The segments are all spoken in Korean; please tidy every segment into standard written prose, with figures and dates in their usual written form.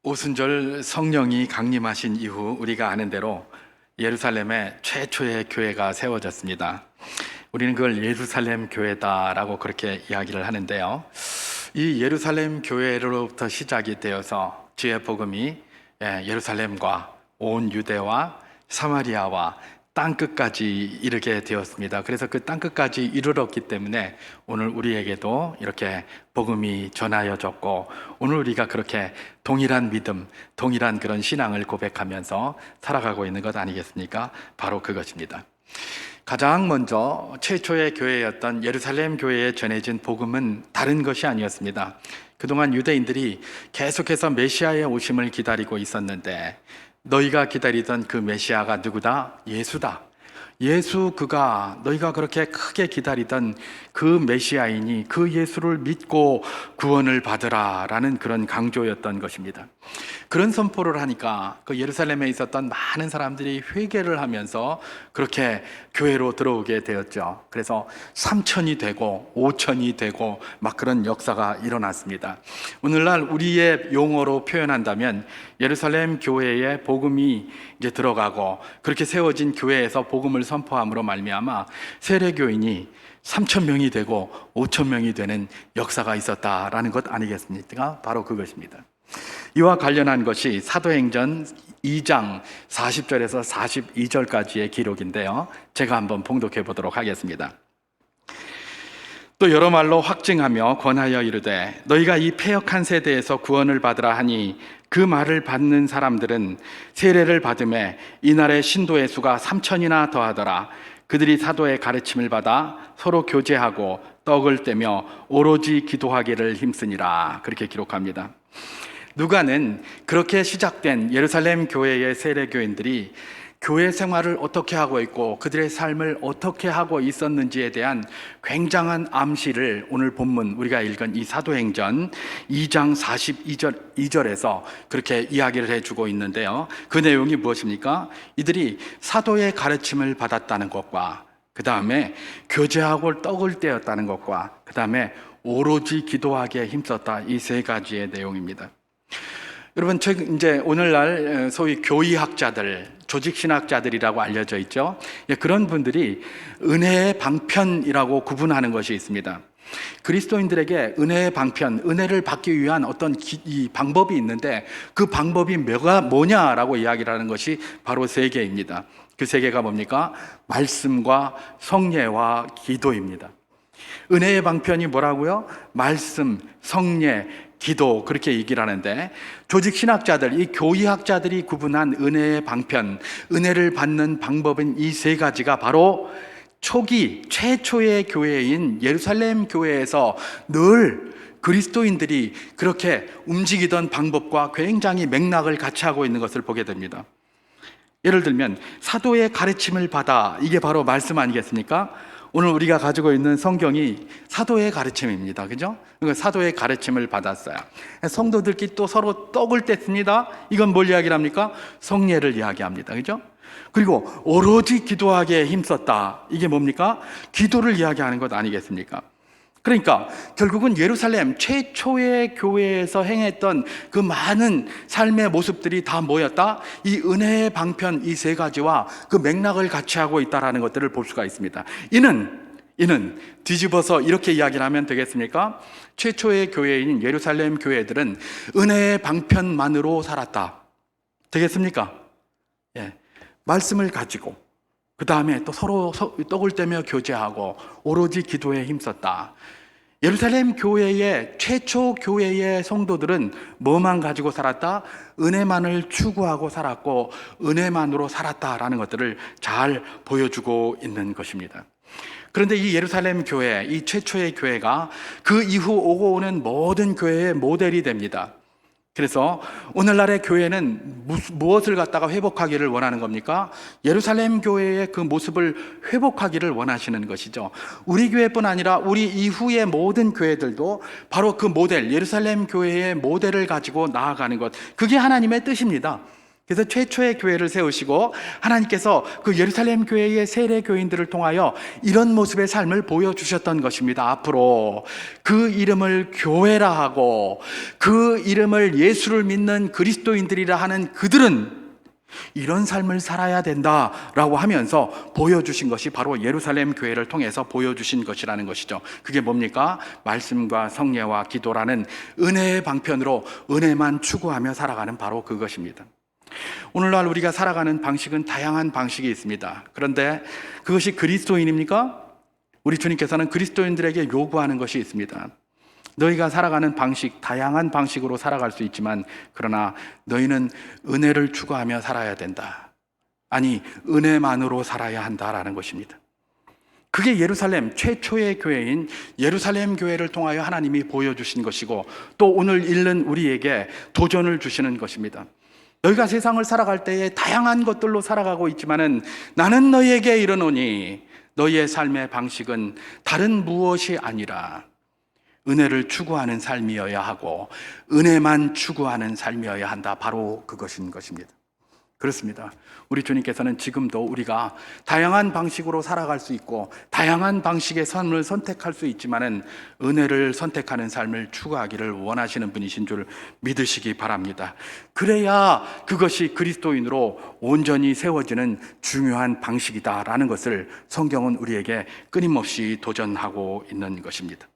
오순절 성령이 강림하신 이후 우리가 아는 대로 예루살렘에 최초의 교회가 세워졌습니다. 우리는 그걸 예루살렘 교회다라고 그렇게 이야기를 하는데요. 이 예루살렘 교회로부터 시작이 되어서 주의 복음이 예루살렘과 온 유대와 사마리아와 땅끝까지 이르게 되었습니다. 그래서 그 땅끝까지 이르렀기 때문에 오늘 우리에게도 이렇게 복음이 전하여졌고, 오늘 우리가 그렇게 동일한 믿음, 동일한 그런 신앙을 고백하면서 살아가고 있는 것 아니겠습니까? 바로 그것입니다. 가장 먼저 최초의 교회였던 예루살렘 교회에 전해진 복음은 다른 것이 아니었습니다. 그동안 유대인들이 계속해서 메시아의 오심을 기다리고 있었는데, 너희가 기다리던 그 메시아가 누구다? 예수다. 예수, 그가 너희가 그렇게 크게 기다리던 그 메시아이니 그 예수를 믿고 구원을 받으라 라는 그런 강조였던 것입니다. 그런 선포를 하니까 그 예루살렘에 있었던 많은 사람들이 회개를 하면서 그렇게 교회로 들어오게 되었죠. 그래서 3,000이 되고 5,000이 되고 막 그런 역사가 일어났습니다. 오늘날 우리의 용어로 표현한다면 예루살렘 교회에 복음이 이제 들어가고 그렇게 세워진 교회에서 복음을 선포함으로 말미암아 세례교인이 3,000명이 되고 5,000명이 되는 역사가 있었다라는 것 아니겠습니까? 바로 그것입니다. 이와 관련한 것이 사도행전 2장 40절에서 42절까지의 기록인데요, 제가 한번 봉독해 보도록 하겠습니다. 또 여러 말로 확증하며 권하여 이르되 너희가 이 패역한 세대에서 구원을 받으라 하니, 그 말을 받는 사람들은 세례를 받음에 이날의 신도의 수가 3,000이나 더하더라. 그들이 사도의 가르침을 받아 서로 교제하고 떡을 떼며 오로지 기도하기를 힘쓰니라. 그렇게 기록합니다. 누가는 그렇게 시작된 예루살렘 교회의 세례교인들이 교회 생활을 어떻게 하고 있고 그들의 삶을 어떻게 하고 있었는지에 대한 굉장한 암시를 오늘 본문 우리가 읽은 이 사도행전 2장 42절에서 그렇게 이야기를 해주고 있는데요, 그 내용이 무엇입니까? 이들이 사도의 가르침을 받았다는 것과 그 다음에 교제하고 떡을 떼었다는 것과 그 다음에 오로지 기도하기에 힘썼다, 이 세 가지의 내용입니다. 여러분, 이제 오늘날 소위 교의학자들, 조직신학자들이라고 알려져 있죠. 그런 분들이 은혜의 방편이라고 구분하는 것이 있습니다. 그리스도인들에게 은혜의 방편, 은혜를 받기 위한 어떤 이 방법이 있는데, 그 방법이 뭐냐라고 이야기를 하는 것이 바로 세 개입니다. 그 세 개가 뭡니까? 말씀과 성례와 기도입니다. 은혜의 방편이 뭐라고요? 말씀, 성례, 기도, 그렇게 얘기를 하는데, 조직신학자들, 이 교의학자들이 구분한 은혜의 방편, 은혜를 받는 방법은 이 세 가지가 바로 초기, 최초의 교회인 예루살렘 교회에서 늘 그리스도인들이 그렇게 움직이던 방법과 굉장히 맥락을 같이 하고 있는 것을 보게 됩니다. 예를 들면 사도의 가르침을 받아, 이게 바로 말씀 아니겠습니까? 오늘 우리가 가지고 있는 성경이 사도의 가르침입니다. 그죠? 그러니까 사도의 가르침을 받았어요. 성도들끼리 또 서로 떡을 뗐습니다. 이건 뭘 이야기를 합니까? 성례를 이야기합니다. 그죠? 그리고 오로지 기도하기에 힘썼다. 이게 뭡니까? 기도를 이야기하는 것 아니겠습니까? 그러니까 결국은 예루살렘 최초의 교회에서 행했던 그 많은 삶의 모습들이 다 모였다, 이 은혜의 방편 이 세 가지와 그 맥락을 같이 하고 있다는 것들을 볼 수가 있습니다. 이는 뒤집어서 이렇게 이야기를 하면 되겠습니까? 최초의 교회인 예루살렘 교회들은 은혜의 방편만으로 살았다. 되겠습니까? 예, 말씀을 가지고 그 다음에 또 서로 떡을 떼며 교제하고 오로지 기도에 힘썼다. 예루살렘 교회의 최초 교회의 성도들은 뭐만 가지고 살았다? 은혜만을 추구하고 살았고 은혜만으로 살았다라는 것들을 잘 보여주고 있는 것입니다. 그런데 이 예루살렘 교회, 이 최초의 교회가 그 이후 오고 오는 모든 교회의 모델이 됩니다. 그래서 오늘날의 교회는 무엇을 갖다가 회복하기를 원하는 겁니까? 예루살렘 교회의 그 모습을 회복하기를 원하시는 것이죠. 우리 교회뿐 아니라 우리 이후의 모든 교회들도 바로 그 모델, 예루살렘 교회의 모델을 가지고 나아가는 것, 그게 하나님의 뜻입니다. 그래서 최초의 교회를 세우시고 하나님께서 그 예루살렘 교회의 세례 교인들을 통하여 이런 모습의 삶을 보여주셨던 것입니다. 앞으로 그 이름을 교회라 하고 그 이름을 예수를 믿는 그리스도인들이라 하는 그들은 이런 삶을 살아야 된다라고 하면서 보여주신 것이 바로 예루살렘 교회를 통해서 보여주신 것이라는 것이죠. 그게 뭡니까? 말씀과 성례와 기도라는 은혜의 방편으로 은혜만 추구하며 살아가는 바로 그것입니다. 오늘날 우리가 살아가는 방식은 다양한 방식이 있습니다. 그런데 그것이 그리스도인입니까? 우리 주님께서는 그리스도인들에게 요구하는 것이 있습니다. 너희가 살아가는 방식, 다양한 방식으로 살아갈 수 있지만 그러나 너희는 은혜를 추구하며 살아야 된다. 아니, 은혜만으로 살아야 한다라는 것입니다. 그게 예루살렘 최초의 교회인 예루살렘 교회를 통하여 하나님이 보여주신 것이고 또 오늘 읽는 우리에게 도전을 주시는 것입니다. 너희가 세상을 살아갈 때에 다양한 것들로 살아가고 있지만은 나는 너희에게 이르노니 너희의 삶의 방식은 다른 무엇이 아니라 은혜를 추구하는 삶이어야 하고 은혜만 추구하는 삶이어야 한다. 바로 그것인 것입니다. 그렇습니다. 우리 주님께서는 지금도 우리가 다양한 방식으로 살아갈 수 있고 다양한 방식의 삶을 선택할 수 있지만은 은혜를 선택하는 삶을 추구하기를 원하시는 분이신 줄 믿으시기 바랍니다. 그래야 그것이 그리스도인으로 온전히 세워지는 중요한 방식이다라는 것을 성경은 우리에게 끊임없이 도전하고 있는 것입니다.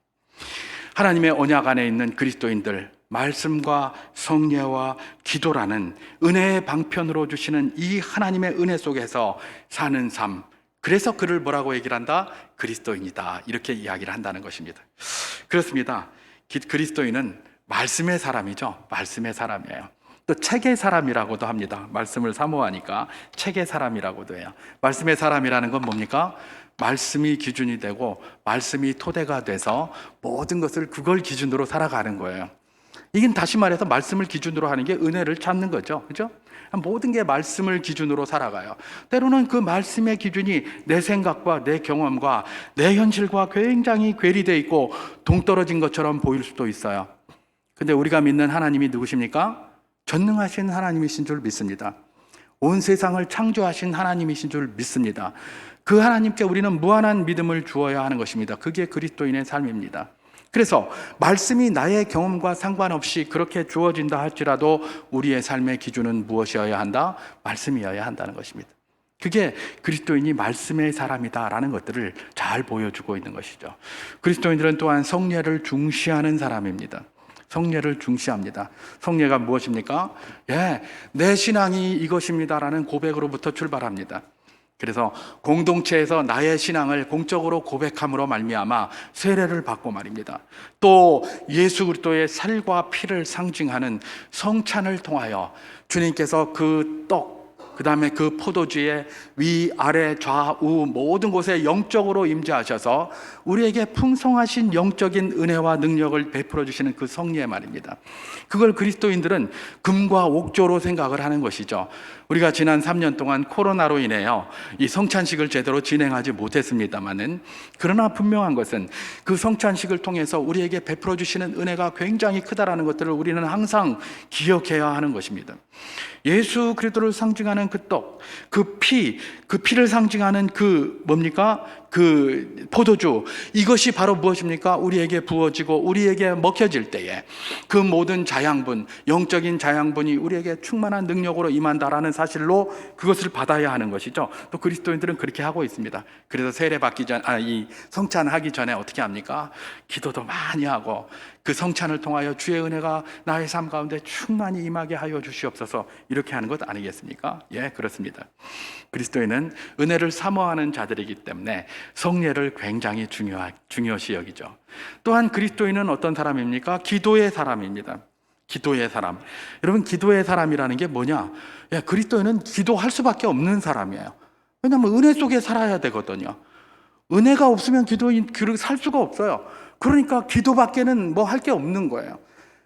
하나님의 언약 안에 있는 그리스도인들, 말씀과 성례와 기도라는 은혜의 방편으로 주시는 이 하나님의 은혜 속에서 사는 삶, 그래서 그를 뭐라고 얘기를 한다? 그리스도인이다, 이렇게 이야기를 한다는 것입니다. 그렇습니다. 그리스도인은 말씀의 사람이죠. 말씀의 사람이에요. 또 책의 사람이라고도 합니다. 말씀을 사모하니까 책의 사람이라고도 해요. 말씀의 사람이라는 건 뭡니까? 말씀이 기준이 되고 말씀이 토대가 돼서 모든 것을 그걸 기준으로 살아가는 거예요. 이건 다시 말해서 말씀을 기준으로 하는 게 은혜를 찾는 거죠. 그죠? 모든 게 말씀을 기준으로 살아가요. 때로는 그 말씀의 기준이 내 생각과 내 경험과 내 현실과 굉장히 괴리되어 있고 동떨어진 것처럼 보일 수도 있어요. 근데 우리가 믿는 하나님이 누구십니까? 전능하신 하나님이신 줄 믿습니다. 온 세상을 창조하신 하나님이신 줄 믿습니다. 그 하나님께 우리는 무한한 믿음을 주어야 하는 것입니다. 그게 그리스도인의 삶입니다. 그래서 말씀이 나의 경험과 상관없이 그렇게 주어진다 할지라도 우리의 삶의 기준은 무엇이어야 한다? 말씀이어야 한다는 것입니다. 그게 그리스도인이 말씀의 사람이다라는 것들을 잘 보여주고 있는 것이죠. 그리스도인들은 또한 성례를 중시하는 사람입니다. 성례를 중시합니다. 성례가 무엇입니까? 내 신앙이 이것입니다라는 고백으로부터 출발합니다. 그래서 공동체에서 나의 신앙을 공적으로 고백함으로 말미암아 세례를 받고 말입니다. 또 예수 그리스도의 살과 피를 상징하는 성찬을 통하여 주님께서 그 떡, 그 다음에 그 포도주의 위, 아래, 좌우 모든 곳에 영적으로 임재하셔서 우리에게 풍성하신 영적인 은혜와 능력을 베풀어 주시는 그 성례 말입니다. 그걸 그리스도인들은 금과 옥조로 생각을 하는 것이죠. 우리가 지난 3년 동안 코로나로 인해요 이 성찬식을 제대로 진행하지 못했습니다만은, 그러나 분명한 것은 그 성찬식을 통해서 우리에게 베풀어 주시는 은혜가 굉장히 크다라는 것들을 우리는 항상 기억해야 하는 것입니다. 예수 그리스도를 상징하는 그 떡, 그 피를 상징하는 그 뭡니까? 그 포도주, 이것이 바로 무엇입니까? 우리에게 부어지고 우리에게 먹혀질 때에 그 모든 자양분, 영적인 자양분이 우리에게 충만한 능력으로 임한다라는 사실로 그것을 받아야 하는 것이죠. 또 그리스도인들은 그렇게 하고 있습니다. 그래서 세례 받기 전, 이 성찬하기 전에 어떻게 합니까? 기도도 많이 하고 그 성찬을 통하여 주의 은혜가 나의 삶 가운데 충만히 임하게 하여 주시옵소서, 이렇게 하는 것 아니겠습니까? 예, 그렇습니다. 그리스도인은 은혜를 사모하는 자들이기 때문에 성례를 굉장히 중요시 여기죠. 또한 그리스도인은 어떤 사람입니까? 기도의 사람입니다. 기도의 사람. 여러분, 기도의 사람이라는 게 뭐냐? 그리스도인은 기도할 수밖에 없는 사람이에요. 왜냐하면 은혜 속에 살아야 되거든요. 은혜가 없으면 기도인 살 수가 없어요. 그러니까 기도밖에는 뭐 할 게 없는 거예요.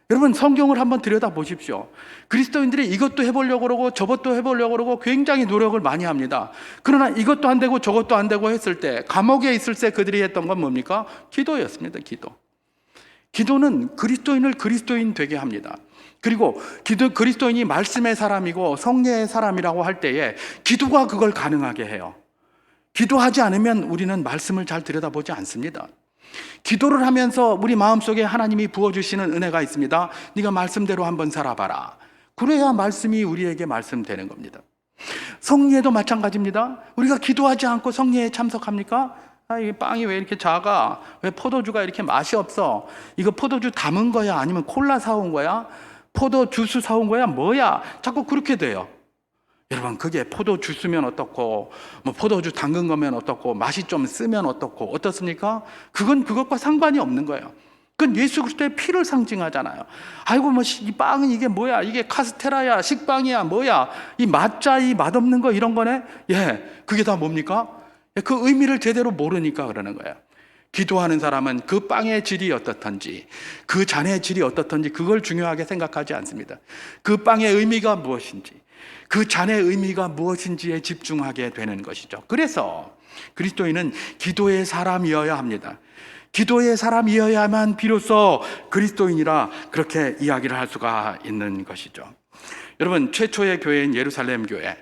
여러분, 성경을 한번 들여다보십시오. 그리스도인들이 이것도 해보려고 그러고 저것도 해보려고 그러고 굉장히 노력을 많이 합니다. 그러나 이것도 안 되고 저것도 안 되고 했을 때, 감옥에 있을 때 그들이 했던 건 뭡니까? 기도였습니다. 기도는 그리스도인을 그리스도인 되게 합니다. 그리고 그리스도인이 말씀의 사람이고 성례의 사람이라고 할 때에 기도가 그걸 가능하게 해요. 기도하지 않으면 우리는 말씀을 잘 들여다보지 않습니다. 기도를 하면서 우리 마음속에 하나님이 부어주시는 은혜가 있습니다. 네가 말씀대로 한번 살아봐라. 그래야 말씀이 우리에게 말씀되는 겁니다. 성례도 마찬가지입니다. 우리가 기도하지 않고 성례에 참석합니까? 이 빵이 왜 이렇게 작아? 왜 포도주가 이렇게 맛이 없어? 이거 포도주 담은 거야? 아니면 콜라 사온 거야? 포도 주스 사온 거야? 뭐야? 자꾸 그렇게 돼요. 여러분, 그게 포도 주스면 어떻고, 뭐 포도주 담근 거면 어떻고, 맛이 좀 쓰면 어떻고, 어떻습니까? 그건 그것과 상관이 없는 거예요. 그건 예수 그리스도의 피를 상징하잖아요. 아이고, 뭐 이 빵은 이게 뭐야? 이게 카스테라야, 식빵이야, 뭐야? 이 맛자, 이 맛없는 거 이런 거네? 예, 그게 다 뭡니까? 그 의미를 제대로 모르니까 그러는 거예요. 기도하는 사람은 그 빵의 질이 어떻든지, 그 잔의 질이 어떻든지 그걸 중요하게 생각하지 않습니다. 그 빵의 의미가 무엇인지, 그 잔의 의미가 무엇인지에 집중하게 되는 것이죠. 그래서 그리스도인은 기도의 사람이어야 합니다. 기도의 사람이어야만 비로소 그리스도인이라 그렇게 이야기를 할 수가 있는 것이죠. 여러분, 최초의 교회인 예루살렘 교회,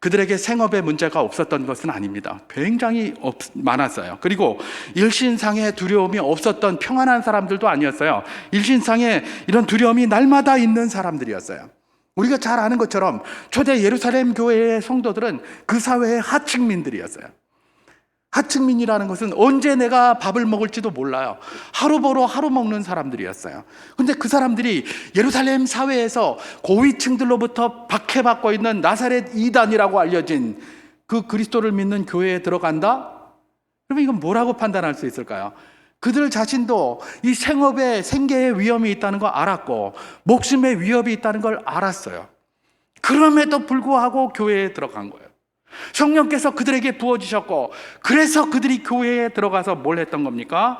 그들에게 생업에 문제가 없었던 것은 아닙니다. 굉장히 많았어요. 그리고 일신상의 두려움이 없었던 평안한 사람들도 아니었어요. 일신상에 이런 두려움이 날마다 있는 사람들이었어요. 우리가 잘 아는 것처럼 초대 예루살렘 교회의 성도들은 그 사회의 하층민들이었어요. 하층민이라는 것은 언제 내가 밥을 먹을지도 몰라요. 하루 벌어 하루 먹는 사람들이었어요. 근데 그 사람들이 예루살렘 사회에서 고위층들로부터 박해받고 있는 나사렛 이단이라고 알려진 그 그리스도를 믿는 교회에 들어간다? 그러면 이건 뭐라고 판단할 수 있을까요? 그들 자신도 이 생업에 생계의 위험이 있다는 걸 알았고 목숨의 위협이 있다는 걸 알았어요. 그럼에도 불구하고 교회에 들어간 거예요. 성령께서 그들에게 부어주셨고, 그래서 그들이 교회에 들어가서 뭘 했던 겁니까?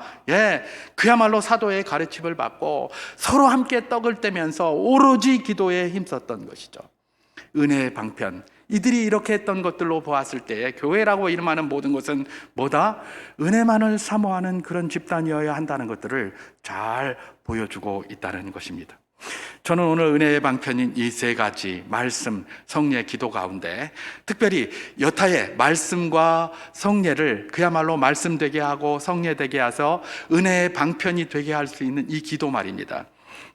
그야말로 사도의 가르침을 받고 서로 함께 떡을 떼면서 오로지 기도에 힘썼던 것이죠. 은혜의 방편, 이들이 이렇게 했던 것들로 보았을 때에 교회라고 이름하는 모든 것은 뭐다? 은혜만을 사모하는 그런 집단이어야 한다는 것들을 잘 보여주고 있다는 것입니다. 저는 오늘 은혜의 방편인 이 세 가지 말씀, 성례, 기도 가운데 특별히 여타의 말씀과 성례를 그야말로 말씀되게 하고 성례되게 해서 은혜의 방편이 되게 할 수 있는 이 기도 말입니다.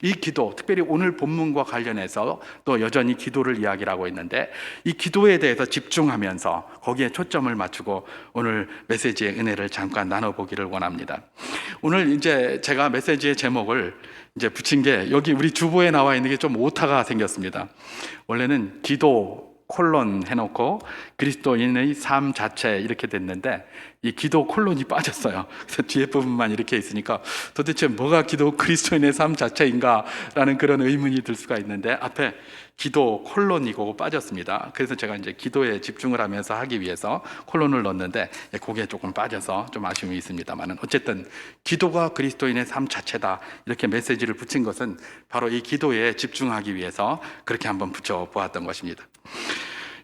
이 기도, 특별히 오늘 본문과 관련해서 또 여전히 기도를 이야기를 하고 있는데 이 기도에 대해서 집중하면서 거기에 초점을 맞추고 오늘 메시지의 은혜를 잠깐 나눠보기를 원합니다. 오늘 이제 제가 메시지의 제목을 이제 붙인 게 여기 우리 주보에 나와 있는 게 좀 오타가 생겼습니다. 원래는 기도 콜론 해놓고 그리스도인의 삶 자체 이렇게 됐는데 이 기도 콜론이 빠졌어요. 그래서 뒤에 부분만 이렇게 있으니까 도대체 뭐가 기도 그리스도인의 삶 자체인가 라는 그런 의문이 들 수가 있는데 앞에 기도 콜론이고 빠졌습니다. 그래서 제가 이제 기도에 집중을 하면서 하기 위해서 콜론을 넣었는데 그게 조금 빠져서 좀 아쉬움이 있습니다만 어쨌든 기도가 그리스도인의 삶 자체다 이렇게 메시지를 붙인 것은 바로 이 기도에 집중하기 위해서 그렇게 한번 붙여 보았던 것입니다.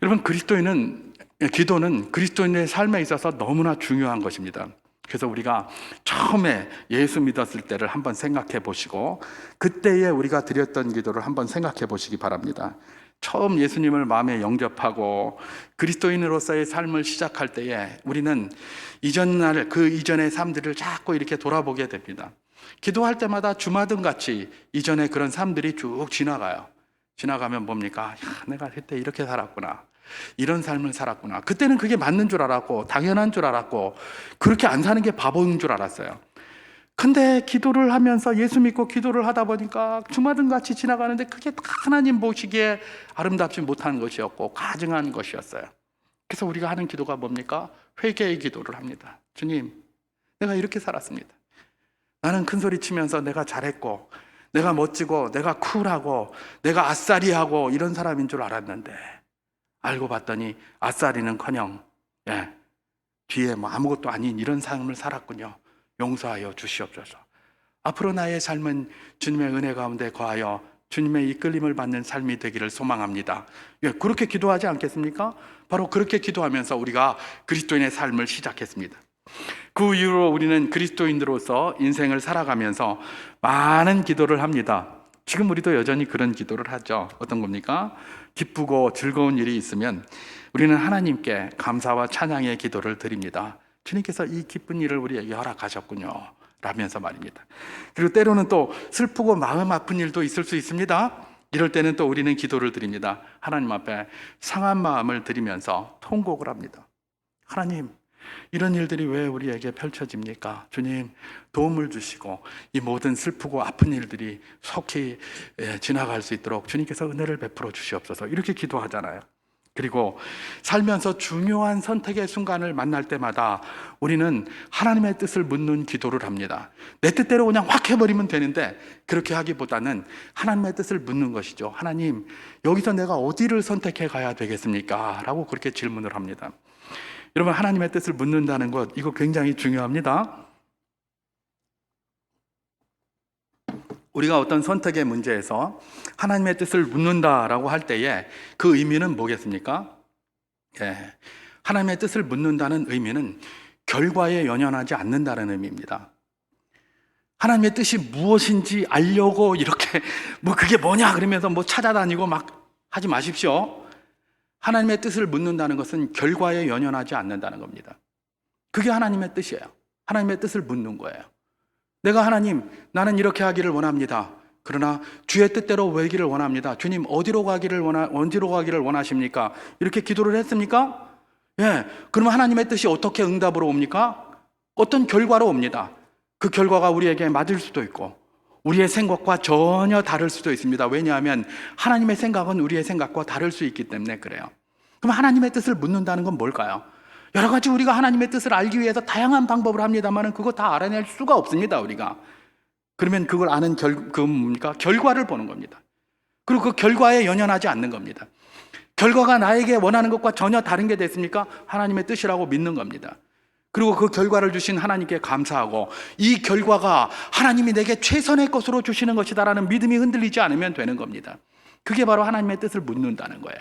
여러분, 기도는 그리스도인의 삶에 있어서 너무나 중요한 것입니다. 그래서 우리가 처음에 예수 믿었을 때를 한번 생각해 보시고 그때에 우리가 드렸던 기도를 한번 생각해 보시기 바랍니다. 처음 예수님을 마음에 영접하고 그리스도인으로서의 삶을 시작할 때에 우리는 그 이전의 삶들을 자꾸 이렇게 돌아보게 됩니다. 기도할 때마다 주마등같이 이전의 그런 삶들이 쭉 지나가요. 지나가면 뭡니까? 내가 그때 이렇게 살았구나. 이런 삶을 살았구나. 그때는 그게 맞는 줄 알았고 당연한 줄 알았고 그렇게 안 사는 게 바보인 줄 알았어요. 근데 기도를 하면서 예수 믿고 기도를 하다 보니까 주마등같이 지나가는데 그게 하나님 보시기에 아름답지 못한 것이었고 가증한 것이었어요. 그래서 우리가 하는 기도가 뭡니까? 회개의 기도를 합니다. 주님, 내가 이렇게 살았습니다. 나는 큰 소리 치면서 내가 잘했고 내가 멋지고 내가 쿨하고 내가 아싸리하고 이런 사람인 줄 알았는데 알고 봤더니 아싸리는커녕 뒤에 뭐 아무것도 아닌 이런 삶을 살았군요. 용서하여 주시옵소서. 앞으로 나의 삶은 주님의 은혜 가운데 거하여 주님의 이끌림을 받는 삶이 되기를 소망합니다. 그렇게 기도하지 않겠습니까? 바로 그렇게 기도하면서 우리가 그리스도인의 삶을 시작했습니다. 그 이후로 우리는 그리스도인으로서 인생을 살아가면서 많은 기도를 합니다. 지금 우리도 여전히 그런 기도를 하죠. 어떤 겁니까? 기쁘고 즐거운 일이 있으면 우리는 하나님께 감사와 찬양의 기도를 드립니다. 주님께서 이 기쁜 일을 우리에게 허락하셨군요 라면서 말입니다. 그리고 때로는 또 슬프고 마음 아픈 일도 있을 수 있습니다. 이럴 때는 또 우리는 기도를 드립니다. 하나님 앞에 상한 마음을 드리면서 통곡을 합니다. 하나님, 이런 일들이 왜 우리에게 펼쳐집니까? 주님, 도움을 주시고 이 모든 슬프고 아픈 일들이 속히 지나갈 수 있도록 주님께서 은혜를 베풀어 주시옵소서. 이렇게 기도하잖아요. 그리고 살면서 중요한 선택의 순간을 만날 때마다 우리는 하나님의 뜻을 묻는 기도를 합니다. 내 뜻대로 그냥 확 해버리면 되는데 그렇게 하기보다는 하나님의 뜻을 묻는 것이죠. 하나님, 여기서 내가 어디를 선택해 가야 되겠습니까? 라고 그렇게 질문을 합니다. 여러분, 하나님의 뜻을 묻는다는 것, 이거 굉장히 중요합니다. 우리가 어떤 선택의 문제에서 하나님의 뜻을 묻는다라고 할 때에 그 의미는 뭐겠습니까? 하나님의 뜻을 묻는다는 의미는 결과에 연연하지 않는다는 의미입니다. 하나님의 뜻이 무엇인지 알려고 이렇게 그게 뭐냐 그러면서 찾아다니고 막 하지 마십시오. 하나님의 뜻을 묻는다는 것은 결과에 연연하지 않는다는 겁니다. 그게 하나님의 뜻이에요. 하나님의 뜻을 묻는 거예요. 내가 하나님, 나는 이렇게 하기를 원합니다. 그러나 주의 뜻대로 되기를 원합니다. 주님, 어디로 가기를 원하십니까? 이렇게 기도를 했습니까? 그러면 하나님의 뜻이 어떻게 응답으로 옵니까? 어떤 결과로 옵니다. 그 결과가 우리에게 맞을 수도 있고 우리의 생각과 전혀 다를 수도 있습니다. 왜냐하면 하나님의 생각은 우리의 생각과 다를 수 있기 때문에 그래요. 그럼 하나님의 뜻을 묻는다는 건 뭘까요? 여러 가지 우리가 하나님의 뜻을 알기 위해서 다양한 방법을 합니다만 그거 다 알아낼 수가 없습니다, 우리가. 그러면 그걸 아는 결과를 보는 겁니다. 그리고 그 결과에 연연하지 않는 겁니다. 결과가 나에게 원하는 것과 전혀 다른 게 됐습니까? 하나님의 뜻이라고 믿는 겁니다. 그리고 그 결과를 주신 하나님께 감사하고 이 결과가 하나님이 내게 최선의 것으로 주시는 것이다라는 믿음이 흔들리지 않으면 되는 겁니다. 그게 바로 하나님의 뜻을 묻는다는 거예요.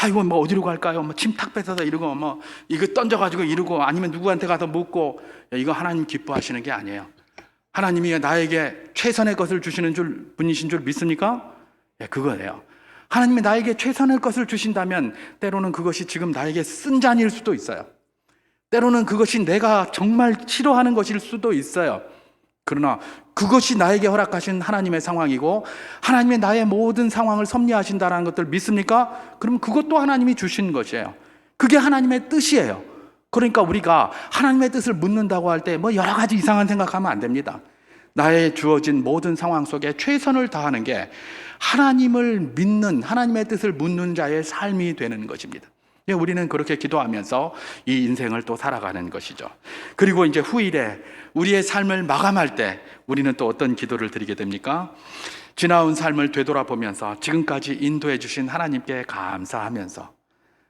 이거 어디로 갈까요? 침탁 뺏어서 이러고 이거 던져가지고 이러고 아니면 누구한테 가서 묻고 이거 하나님 기뻐하시는 게 아니에요. 하나님이 나에게 최선의 것을 주시는 분이신 줄 믿습니까? 그거예요. 하나님이 나에게 최선의 것을 주신다면 때로는 그것이 지금 나에게 쓴 잔일 수도 있어요. 때로는 그것이 내가 정말 싫어하는 것일 수도 있어요. 그러나 그것이 나에게 허락하신 하나님의 상황이고 하나님의 나의 모든 상황을 섭리하신다는 것들 믿습니까? 그럼 그것도 하나님이 주신 것이에요. 그게 하나님의 뜻이에요. 그러니까 우리가 하나님의 뜻을 묻는다고 할 때 여러 가지 이상한 생각하면 안 됩니다. 나의 주어진 모든 상황 속에 최선을 다하는 게 하나님을 믿는, 하나님의 뜻을 묻는 자의 삶이 되는 것입니다. 우리는 그렇게 기도하면서 이 인생을 또 살아가는 것이죠. 그리고 이제 후일에 우리의 삶을 마감할 때 우리는 또 어떤 기도를 드리게 됩니까? 지나온 삶을 되돌아보면서 지금까지 인도해 주신 하나님께 감사하면서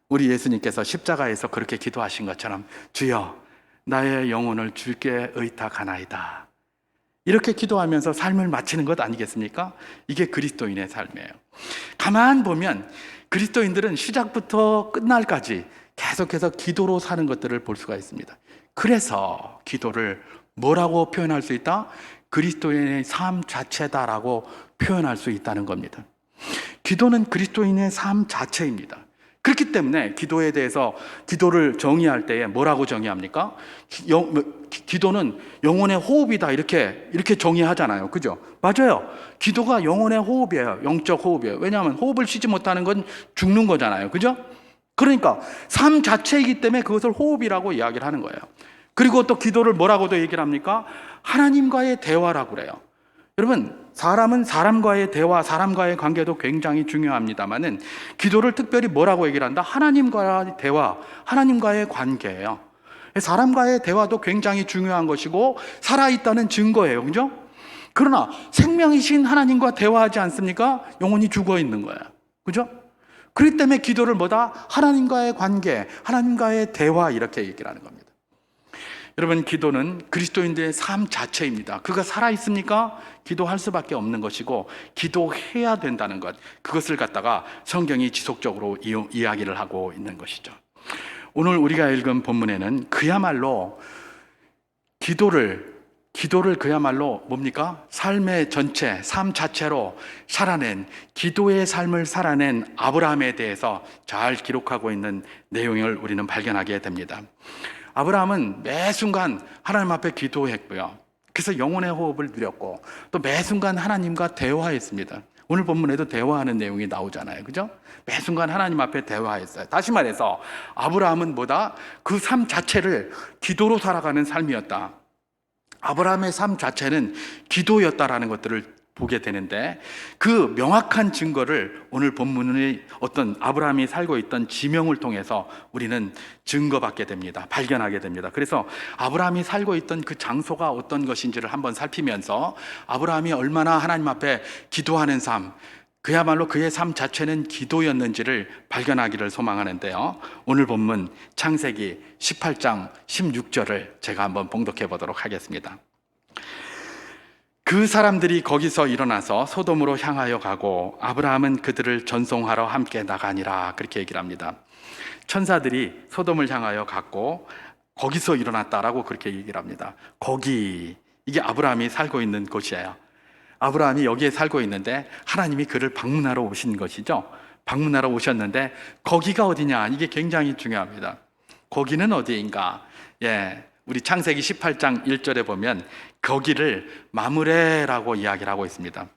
우리 예수님께서 십자가에서 그렇게 기도하신 것처럼 주여 나의 영혼을 주께 의탁하나이다, 이렇게 기도하면서 삶을 마치는 것 아니겠습니까? 이게 그리스도인의 삶이에요. 가만 보면 그리스도인들은 시작부터 끝날까지 계속해서 기도로 사는 것들을 볼 수가 있습니다. 그래서 기도를 뭐라고 표현할 수 있다? 그리스도인의 삶 자체다라고 표현할 수 있다는 겁니다. 기도는 그리스도인의 삶 자체입니다. 그렇기 때문에 기도에 대해서 기도를 정의할 때에 뭐라고 정의합니까? 기도는 영혼의 호흡이다 이렇게 정의하잖아요. 그죠? 맞아요. 기도가 영혼의 호흡이에요. 영적 호흡이에요. 왜냐하면 호흡을 쉬지 못하는 건 죽는 거잖아요. 그죠? 그러니까 삶 자체이기 때문에 그것을 호흡이라고 이야기를 하는 거예요. 그리고 또 기도를 뭐라고도 얘기를 합니까? 하나님과의 대화라고 그래요. 여러분, 사람은 사람과의 대화, 사람과의 관계도 굉장히 중요합니다만은 기도를 특별히 뭐라고 얘기를 한다? 하나님과의 대화, 하나님과의 관계예요. 사람과의 대화도 굉장히 중요한 것이고 살아있다는 증거예요. 그죠? 그러나 생명이신 하나님과 대화하지 않습니까? 영혼이 죽어 있는 거예요. 그죠? 그렇기 때문에 기도를 하나님과의 관계, 하나님과의 대화 이렇게 얘기를 하는 겁니다. 여러분, 기도는 그리스도인들의 삶 자체입니다. 그가 살아있습니까? 기도할 수밖에 없는 것이고 기도해야 된다는 것, 그것을 갖다가 성경이 지속적으로 이야기를 하고 있는 것이죠. 오늘 우리가 읽은 본문에는 그야말로 기도를 기도를 그야말로 뭡니까? 삶의 전체, 삶 자체로 살아낸, 기도의 삶을 살아낸 아브라함에 대해서 잘 기록하고 있는 내용을 우리는 발견하게 됩니다. 아브라함은 매 순간 하나님 앞에 기도했고요. 그래서 영혼의 호흡을 누렸고, 또 매 순간 하나님과 대화했습니다. 오늘 본문에도 대화하는 내용이 나오잖아요. 그죠? 매 순간 하나님 앞에 대화했어요. 다시 말해서 아브라함은 뭐다? 그 삶 자체를 기도로 살아가는 삶이었다. 아브라함의 삶 자체는 기도였다라는 것들을 보게 되는데, 그 명확한 증거를 오늘 본문의 어떤 아브라함이 살고 있던 지명을 통해서 우리는 증거받게 됩니다. 발견하게 됩니다. 그래서 아브라함이 살고 있던 그 장소가 어떤 것인지를 한번 살피면서 아브라함이 얼마나 하나님 앞에 기도하는 삶, 그야말로 그의 삶 자체는 기도였는지를 발견하기를 소망하는데요. 오늘 본문 창세기 18장 16절을 제가 한번 봉독해 보도록 하겠습니다. 그 사람들이 거기서 일어나서 소돔으로 향하여 가고 아브라함은 그들을 전송하러 함께 나가니라, 그렇게 얘기를 합니다. 천사들이 소돔을 향하여 갔고 거기서 일어났다라고 그렇게 얘기를 합니다. 거기, 이게 아브라함이 살고 있는 곳이에요. 아브라함이 여기에 살고 있는데 하나님이 그를 방문하러 오신 것이죠. 방문하러 오셨는데 거기가 어디냐, 이게 굉장히 중요합니다. 거기는 어디인가? 우리 창세기 18장 1절에 보면 거기를 마므레라고 이야기를 하고 있습니다.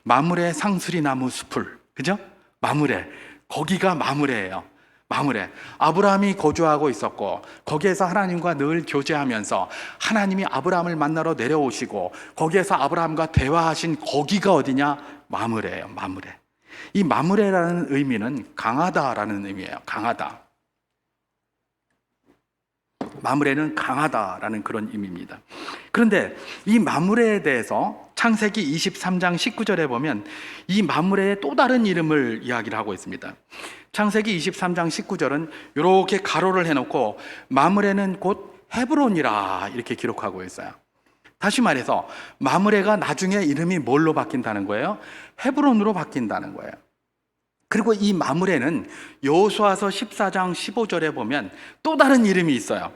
마므레 상수리 나무 숲을, 그죠? 마므레, 거기가 마므레예요. 마므레, 아브라함이 거주하고 있었고 거기에서 하나님과 늘 교제하면서 하나님이 아브라함을 만나러 내려오시고 거기에서 아브라함과 대화하신 거기가 어디냐? 마므레예요. 마므레. 이 마므레라는 의미는 강하다라는 의미예요. 강하다. 마므레는 강하다라는 그런 의미입니다. 그런데 이 마므레에 대해서 창세기 23장 19절에 보면 이 마므레의 또 다른 이름을 이야기를 하고 있습니다. 창세기 23장 19절은 이렇게 가로를 해놓고 마므레는 곧 헤브론이라 이렇게 기록하고 있어요. 다시 말해서 마므레가 나중에 이름이 뭘로 바뀐다는 거예요? 헤브론으로 바뀐다는 거예요. 그리고 이 마므레는 여호수아서 14장 15절에 보면 또 다른 이름이 있어요.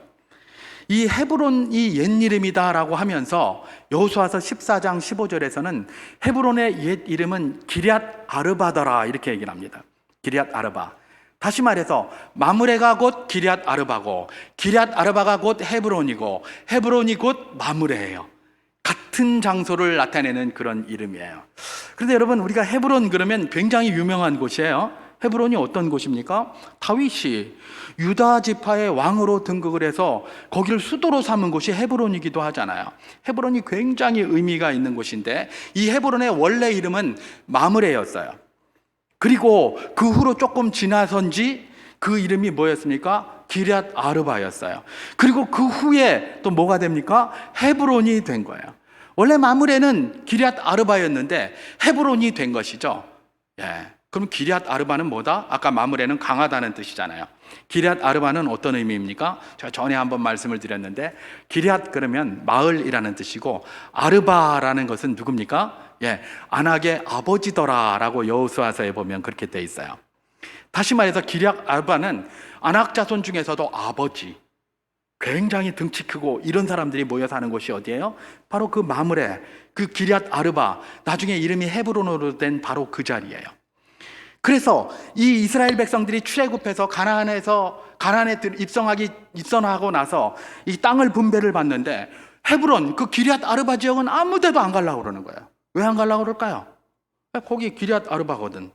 이 헤브론이 옛 이름이다라고 하면서 여호수아서 14장 15절에서는 헤브론의 옛 이름은 기럇 아르바더라 이렇게 얘기를 합니다. 기럇 아르바. 다시 말해서 마므레가 곧 기럇 아르바고 기럇 아르바가 곧 헤브론이고 헤브론이 곧 마므레예요. 같은 장소를 나타내는 그런 이름이에요. 그런데 여러분, 우리가 헤브론 그러면 굉장히 유명한 곳이에요. 헤브론이 어떤 곳입니까? 다윗이 유다 지파의 왕으로 등극을 해서 거기를 수도로 삼은 곳이 헤브론이기도 하잖아요. 헤브론이 굉장히 의미가 있는 곳인데 이 헤브론의 원래 이름은 마므레였어요. 그리고 그 후로 조금 지나선지 그 이름이 뭐였습니까? 기럇 아르바였어요. 그리고 그 후에 또 뭐가 됩니까? 헤브론이 된 거예요. 원래 마므레는 기럇 아르바였는데 헤브론이 된 것이죠. 그럼 기럇 아르바는 뭐다? 아까 마므레는 강하다는 뜻이잖아요. 기럇 아르바는 어떤 의미입니까? 제가 전에 한번 말씀을 드렸는데 기럇 그러면 마을이라는 뜻이고 아르바라는 것은 누굽니까? 안악의 아버지더라라고 여호수아서에 보면 그렇게 돼 있어요. 다시 말해서 기럇 아르바는 안악 자손 중에서도 아버지, 굉장히 등치 크고 이런 사람들이 모여 사는 곳이 어디예요? 바로 그 마므레, 그 기럇 아르바, 나중에 이름이 헤브론으로 된 바로 그 자리예요. 그래서 이 이스라엘 백성들이 출애굽해서 가나안에 입성하고 나서 이 땅을 분배를 받는데 헤브론, 그 기럇 아르바 지역은 아무 데도 안 가려고 그러는 거예요. 왜 안 가려고 그럴까요? 거기 기럇 아르바거든.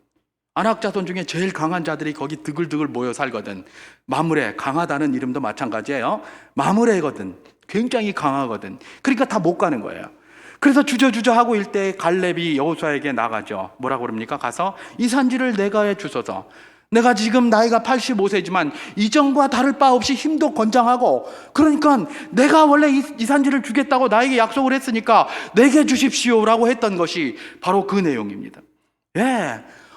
안악 자손 중에 제일 강한 자들이 거기 드글드글 모여 살거든. 마므레, 강하다는 이름도 마찬가지예요. 마므레거든. 굉장히 강하거든. 그러니까 다 못 가는 거예요. 그래서 주저주저 하고 일 때 갈렙이 여호수아에게 나가죠. 뭐라고 그럽니까? 가서 이 산지를 내가 해 주소서. 내가 지금 나이가 85세지만 이전과 다를 바 없이 힘도 건장하고, 그러니까 내가 원래 이 산지를 주겠다고 나에게 약속을 했으니까 내게 주십시오라고 했던 것이 바로 그 내용입니다.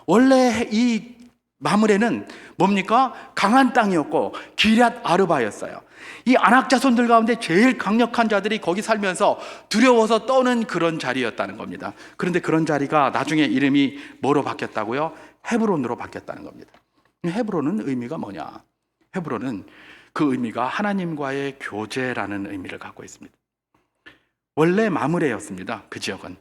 원래 이 마므레는 뭡니까? 강한 땅이었고 기럇 아르바였어요. 이 안악 자손들 가운데 제일 강력한 자들이 거기 살면서 두려워서 떠는 그런 자리였다는 겁니다. 그런데 그런 자리가 나중에 이름이 뭐로 바뀌었다고요? 헤브론으로 바뀌었다는 겁니다. 헤브론은 의미가 뭐냐? 헤브론은 그 의미가 하나님과의 교제라는 의미를 갖고 있습니다. 원래 마므레였습니다. 그 지역은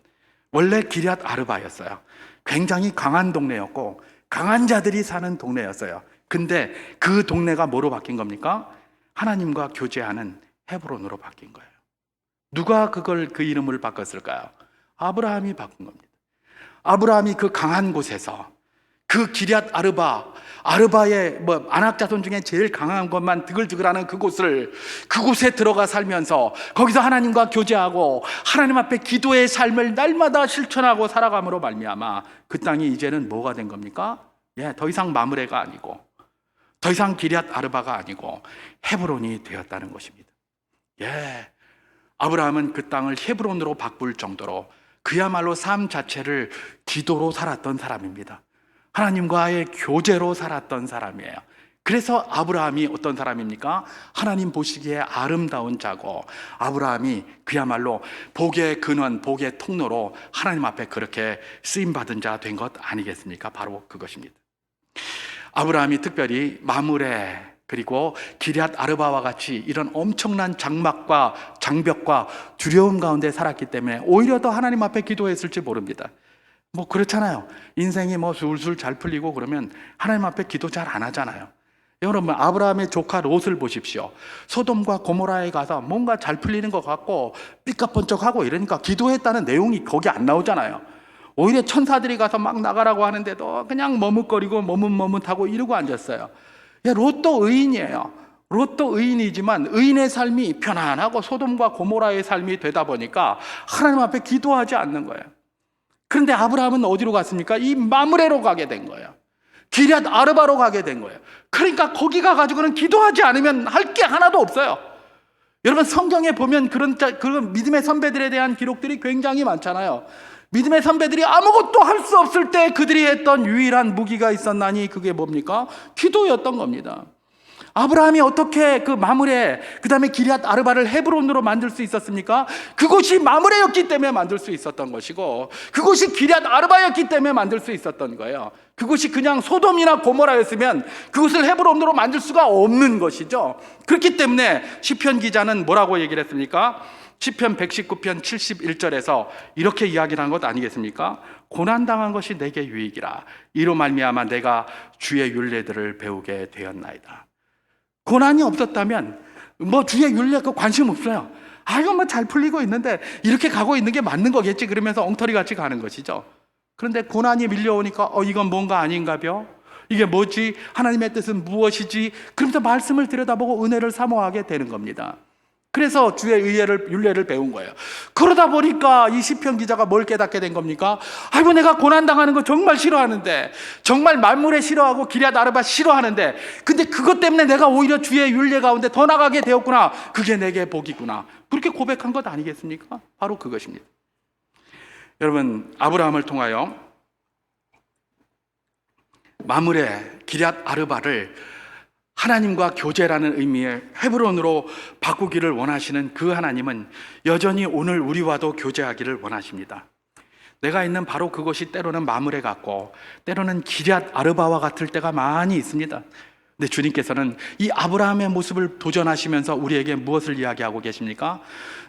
원래 기럇 아르바였어요. 굉장히 강한 동네였고 강한 자들이 사는 동네였어요. 근데 그 동네가 뭐로 바뀐 겁니까? 하나님과 교제하는 헤브론으로 바뀐 거예요. 누가 그 이름을 바꿨을까요? 아브라함이 바꾼 겁니다. 아브라함이 그 강한 곳에서 그 기럇 아르바의 아낙 자손 중에 제일 강한 것만 드글드글하는 그곳에 들어가 살면서 거기서 하나님과 교제하고 하나님 앞에 기도의 삶을 날마다 실천하고 살아감으로 말미암아 그 땅이 이제는 뭐가 된 겁니까? 더 이상 마므레가 아니고 더 이상 기럇 아르바가 아니고 헤브론이 되었다는 것입니다. 아브라함은 그 땅을 헤브론으로 바꿀 정도로 그야말로 삶 자체를 기도로 살았던 사람입니다. 하나님과의 교제로 살았던 사람이에요. 그래서 아브라함이 어떤 사람입니까? 하나님 보시기에 아름다운 자고 아브라함이 그야말로 복의 근원, 복의 통로로 하나님 앞에 그렇게 쓰임받은 자 된 것 아니겠습니까? 바로 그것입니다. 아브라함이 특별히 마므레 그리고 기럇 아르바와 같이 이런 엄청난 장막과 장벽과 두려움 가운데 살았기 때문에 오히려 더 하나님 앞에 기도했을지 모릅니다. 그렇잖아요. 인생이 술술 잘 풀리고 그러면 하나님 앞에 기도 잘 안 하잖아요. 여러분, 아브라함의 조카 롯을 보십시오. 소돔과 고모라에 가서 뭔가 잘 풀리는 것 같고 삐까뻔쩍하고 이러니까 기도했다는 내용이 거기 안 나오잖아요. 오히려 천사들이 가서 막 나가라고 하는데도 그냥 머뭇거리고 머뭇머뭇하고 이러고 앉았어요. 롯도 의인이에요. 롯도 의인이지만 의인의 삶이 편안하고 소돔과 고모라의 삶이 되다 보니까 하나님 앞에 기도하지 않는 거예요. 그런데 아브라함은 어디로 갔습니까? 이 마므레로 가게 된 거예요. 기럇 아르바로 가게 된 거예요. 그러니까 거기 가가지고는 기도하지 않으면 할 게 하나도 없어요. 여러분, 성경에 보면 그런 믿음의 선배들에 대한 기록들이 굉장히 많잖아요. 믿음의 선배들이 아무것도 할 수 없을 때 그들이 했던 유일한 무기가 있었나니 그게 뭡니까? 기도였던 겁니다. 아브라함이 어떻게 그 마므레 그 다음에 기럇 아르바를 헤브론으로 만들 수 있었습니까? 그곳이 마므레였기 때문에 만들 수 있었던 것이고 그곳이 기럇 아르바였기 때문에 만들 수 있었던 거예요. 그곳이 그냥 소돔이나 고모라였으면 그곳을 헤브론으로 만들 수가 없는 것이죠. 그렇기 때문에 시편 기자는 뭐라고 얘기를 했습니까? 시편 119편 71절에서 이렇게 이야기를 한 것 아니겠습니까? 고난당한 것이 내게 유익이라 이로 말미암아 내가 주의 율례들을 배우게 되었나이다. 고난이 없었다면 주의 율례 관심 없어요. 이거 잘 풀리고 있는데 이렇게 가고 있는 게 맞는 거겠지 그러면서 엉터리 같이 가는 것이죠. 그런데 고난이 밀려오니까 이건 뭔가 아닌가벼? 이게 뭐지? 하나님의 뜻은 무엇이지? 그러면서 말씀을 들여다보고 은혜를 사모하게 되는 겁니다. 그래서 주의 율례를 배운 거예요. 그러다 보니까 이 시편 기자가 뭘 깨닫게 된 겁니까? 내가 고난당하는 거 정말 싫어하는데, 정말 마므레 싫어하고 기럇 아르바 싫어하는데, 근데 그것 때문에 내가 오히려 주의 율례 가운데 더 나가게 되었구나. 그게 내게 복이구나. 그렇게 고백한 것 아니겠습니까? 바로 그것입니다. 여러분, 아브라함을 통하여 마므레 기럇 아르바를 하나님과 교제라는 의미의 헤브론으로 바꾸기를 원하시는 그 하나님은 여전히 오늘 우리와도 교제하기를 원하십니다. 내가 있는 바로 그것이 때로는 마므레 같고 때로는 기럇 아르바와 같을 때가 많이 있습니다. 근데 주님께서는 이 아브라함의 모습을 도전하시면서 우리에게 무엇을 이야기하고 계십니까?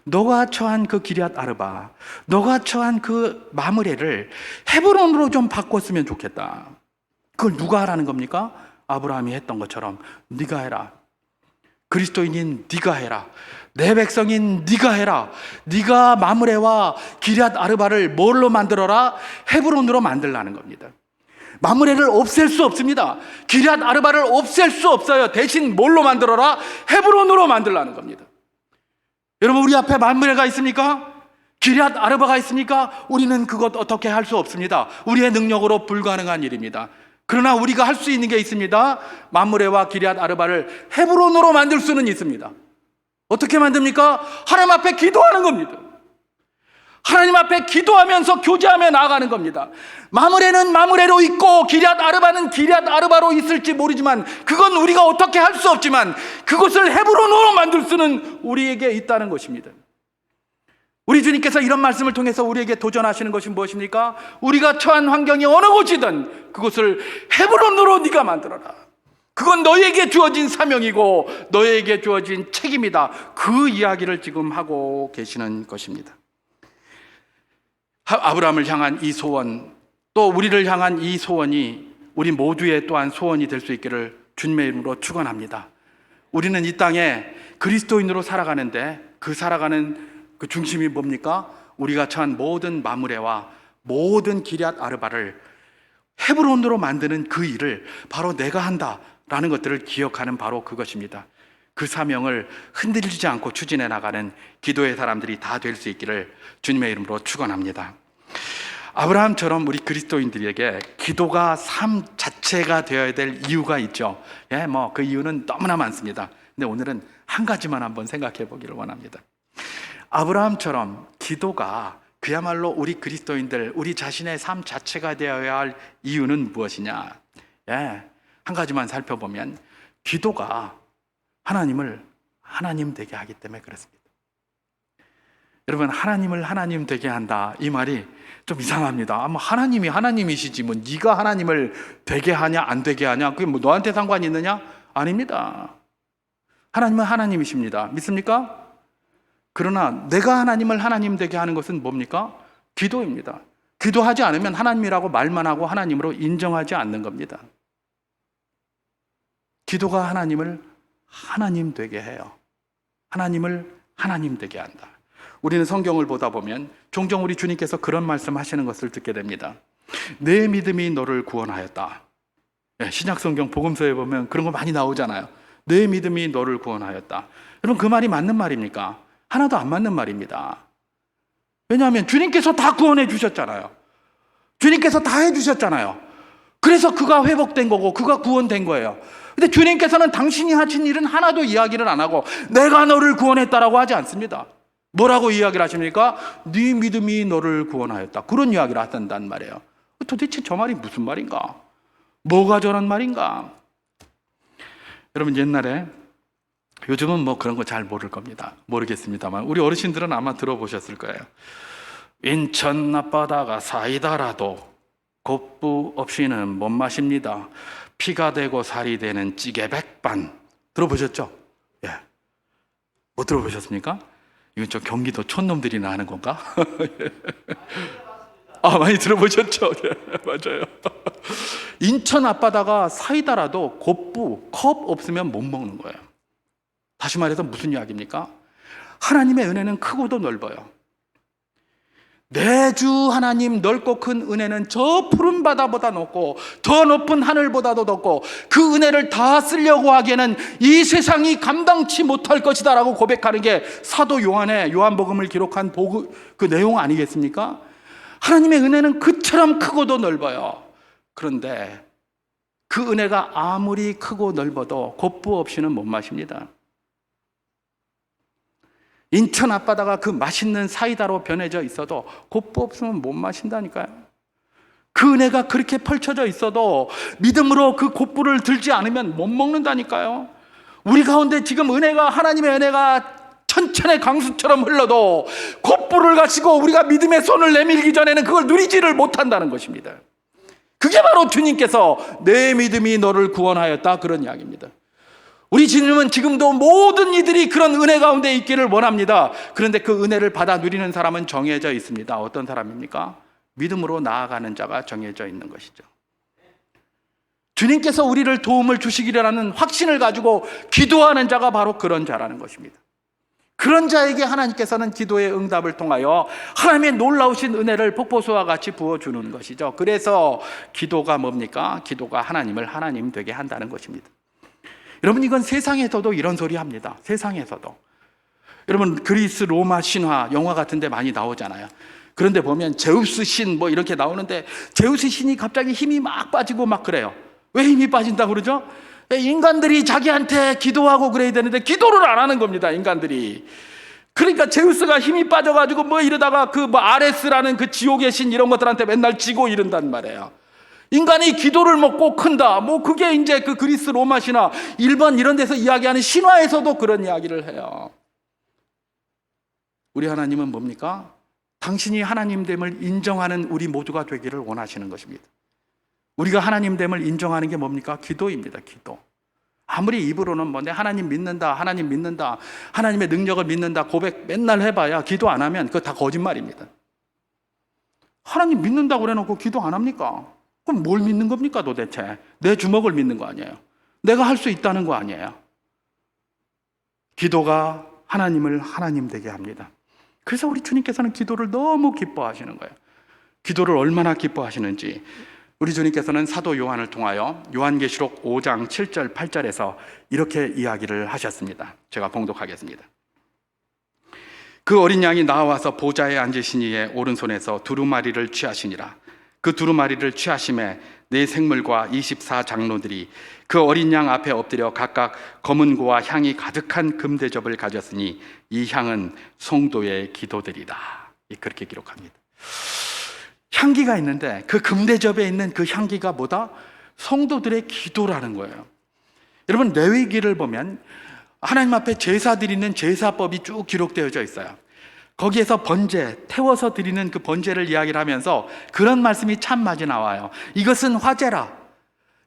너가 처한 그 기럇 아르바, 너가 처한 그 마므레를 헤브론으로 좀 바꿨으면 좋겠다. 그걸 누가 하라는 겁니까? 아브라함이 했던 것처럼 네가 해라. 그리스도인인 네가 해라. 내 백성인 네가 해라. 네가 마므레와 기럇 아르바를 뭘로 만들어라? 헤브론으로 만들라는 겁니다. 마므레를 없앨 수 없습니다. 기럇 아르바를 없앨 수 없어요. 대신 뭘로 만들어라? 헤브론으로 만들라는 겁니다. 여러분, 우리 앞에 마므레가 있습니까? 기럇 아르바가 있습니까? 우리는 그것 어떻게 할 수 없습니다. 우리의 능력으로 불가능한 일입니다. 그러나 우리가 할 수 있는 게 있습니다. 마므레와 기럇 아르바를 헤브론으로 만들 수는 있습니다. 어떻게 만듭니까? 하나님 앞에 기도하는 겁니다. 하나님 앞에 기도하면서 교제하며 나아가는 겁니다. 마므레는 마므레로 있고 기럇 아르바는 기럇 아르바로 있을지 모르지만 그건 우리가 어떻게 할 수 없지만 그것을 헤브론으로 만들 수는 우리에게 있다는 것입니다. 우리 주님께서 이런 말씀을 통해서 우리에게 도전하시는 것이 무엇입니까? 우리가 처한 환경이 어느 곳이든 그것을 헤브론으로 네가 만들어라. 그건 너에게 주어진 사명이고 너에게 주어진 책임이다. 그 이야기를 지금 하고 계시는 것입니다. 아브라함을 향한 이 소원, 또 우리를 향한 이 소원이 우리 모두의 또한 소원이 될 수 있기를 주님의 이름으로 축원합니다. 우리는 이 땅에 그리스도인으로 살아가는데 그 살아가는 그 중심이 뭡니까? 우리가 처한 모든 마므레와 모든 기럇 아르바를 헤브론으로 만드는 그 일을 바로 내가 한다라는 것들을 기억하는 바로 그것입니다. 그 사명을 흔들리지 않고 추진해 나가는 기도의 사람들이 다 될 수 있기를 주님의 이름으로 축원합니다. 아브라함처럼 우리 그리스도인들에게 기도가 삶 자체가 되어야 될 이유가 있죠. 그 이유는 너무나 많습니다. 근데 오늘은 한 가지만 한번 생각해 보기를 원합니다. 아브라함처럼 기도가 그야말로 우리 그리스도인들, 우리 자신의 삶 자체가 되어야 할 이유는 무엇이냐? 한 가지만 살펴보면 기도가 하나님을 하나님 되게 하기 때문에 그렇습니다. 여러분, 하나님을 하나님 되게 한다, 이 말이 좀 이상합니다. 아마 하나님이 하나님이시지 뭐 네가 하나님을 되게 하냐 안 되게 하냐 그게 뭐 너한테 상관이 있느냐? 아닙니다. 하나님은 하나님이십니다. 믿습니까? 그러나 내가 하나님을 하나님 되게 하는 것은 뭡니까? 기도입니다. 기도하지 않으면 하나님이라고 말만 하고 하나님으로 인정하지 않는 겁니다. 기도가 하나님을 하나님 되게 해요. 하나님을 하나님 되게 한다. 우리는 성경을 보다 보면 종종 우리 주님께서 그런 말씀하시는 것을 듣게 됩니다. 내 믿음이 너를 구원하였다. 신약 성경 복음서에 보면 그런 거 많이 나오잖아요. 내 믿음이 너를 구원하였다. 여러분, 그 말이 맞는 말입니까? 하나도 안 맞는 말입니다. 왜냐하면 주님께서 다 구원해 주셨잖아요. 주님께서 다 해주셨잖아요. 그래서 그가 회복된 거고 그가 구원된 거예요. 근데 주님께서는 당신이 하신 일은 하나도 이야기를 안 하고 내가 너를 구원했다라고 하지 않습니다. 뭐라고 이야기를 하십니까? 네 믿음이 너를 구원하였다. 그런 이야기를 하신단 말이에요. 도대체 저 말이 무슨 말인가? 뭐가 저런 말인가? 여러분, 옛날에, 요즘은 뭐 그런 거 잘 모를 겁니다. 모르겠습니다만 우리 어르신들은 아마 들어보셨을 거예요. 인천 앞바다가 사이다라도 곱부 없이는 못 마십니다. 피가 되고 살이 되는 찌개 백반. 들어보셨죠? 못 들어보셨습니까? 이건 좀 경기도 촌놈들이나 하는 건가? 많이 들어보셨죠? 맞아요. 인천 앞바다가 사이다라도 곱부, 컵 없으면 못 먹는 거예요. 다시 말해서 무슨 이야기입니까? 하나님의 은혜는 크고도 넓어요. 내 주 하나님 넓고 큰 은혜는 저 푸른 바다보다 높고 더 높은 하늘보다도 높고 그 은혜를 다 쓰려고 하기에는 이 세상이 감당치 못할 것이다 라고 고백하는 게 사도 요한의 요한복음을 기록한 그 내용 아니겠습니까? 하나님의 은혜는 그처럼 크고도 넓어요. 그런데 그 은혜가 아무리 크고 넓어도 곱부 없이는 못 마십니다. 인천 앞바다가 그 맛있는 사이다로 변해져 있어도 곱부 없으면 못 마신다니까요. 그 은혜가 그렇게 펼쳐져 있어도 믿음으로 그 곱부를 들지 않으면 못 먹는다니까요. 우리 가운데 지금 하나님의 은혜가 천천의 강수처럼 흘러도 곱부를 가지고 우리가 믿음의 손을 내밀기 전에는 그걸 누리지를 못한다는 것입니다. 그게 바로 주님께서 내 믿음이 너를 구원하였다, 그런 이야기입니다. 우리 주님은 지금도 모든 이들이 그런 은혜 가운데 있기를 원합니다. 그런데 그 은혜를 받아 누리는 사람은 정해져 있습니다. 어떤 사람입니까? 믿음으로 나아가는 자가 정해져 있는 것이죠. 주님께서 우리를 도움을 주시기라는 확신을 가지고 기도하는 자가 바로 그런 자라는 것입니다. 그런 자에게 하나님께서는 기도의 응답을 통하여 하나님의 놀라우신 은혜를 폭포수와 같이 부어주는 것이죠. 그래서 기도가 뭡니까? 기도가 하나님을 하나님 되게 한다는 것입니다. 여러분, 이건 세상에서도 이런 소리 합니다. 세상에서도. 여러분, 그리스 로마 신화 영화 같은 데 많이 나오잖아요. 그런데 보면 제우스 신 뭐 이렇게 나오는데 제우스 신이 갑자기 힘이 막 빠지고 막 그래요. 왜 힘이 빠진다고 그러죠? 인간들이 자기한테 기도하고 그래야 되는데 기도를 안 하는 겁니다, 인간들이. 그러니까 제우스가 힘이 빠져가지고 뭐 이러다가 그 뭐 아레스라는 그 지옥의 신 이런 것들한테 맨날 지고 이른단 말이에요. 인간이 기도를 먹고 큰다. 뭐 그게 이제 그 그리스 로마 신화, 일본 이런 데서 이야기하는 신화에서도 그런 이야기를 해요. 우리 하나님은 뭡니까? 당신이 하나님됨을 인정하는 우리 모두가 되기를 원하시는 것입니다. 우리가 하나님됨을 인정하는 게 뭡니까? 기도입니다. 기도. 아무리 입으로는 뭐 내 하나님 믿는다, 하나님 믿는다, 하나님의 능력을 믿는다 고백 맨날 해봐야 기도 안 하면 그거 다 거짓말입니다. 하나님 믿는다고 그래놓고 기도 안 합니까? 그럼 뭘 믿는 겁니까 도대체? 내 주먹을 믿는 거 아니에요? 내가 할 수 있다는 거 아니에요? 기도가 하나님을 하나님 되게 합니다. 그래서 우리 주님께서는 기도를 너무 기뻐하시는 거예요. 기도를 얼마나 기뻐하시는지 우리 주님께서는 사도 요한을 통하여 요한계시록 5장 7절 8절에서 이렇게 이야기를 하셨습니다. 제가 봉독하겠습니다. 그 어린 양이 나와서 보좌에 앉으신 이의 오른손에서 두루마리를 취하시니라. 그 두루마리를 취하심에 네 생물과 24장로들이 그 어린 양 앞에 엎드려 각각 검은 고와 향이 가득한 금대접을 가졌으니 이 향은 성도의 기도들이다. 그렇게 기록합니다. 향기가 있는데 그 금대접에 있는 그 향기가 뭐다? 성도들의 기도라는 거예요. 여러분 레위기를 보면 하나님 앞에 제사 드리는 제사법이 쭉 기록되어져 있어요. 거기에서 번제, 태워서 드리는 그 번제를 이야기를 하면서 그런 말씀이 참 많이 나와요. 이것은 화제라,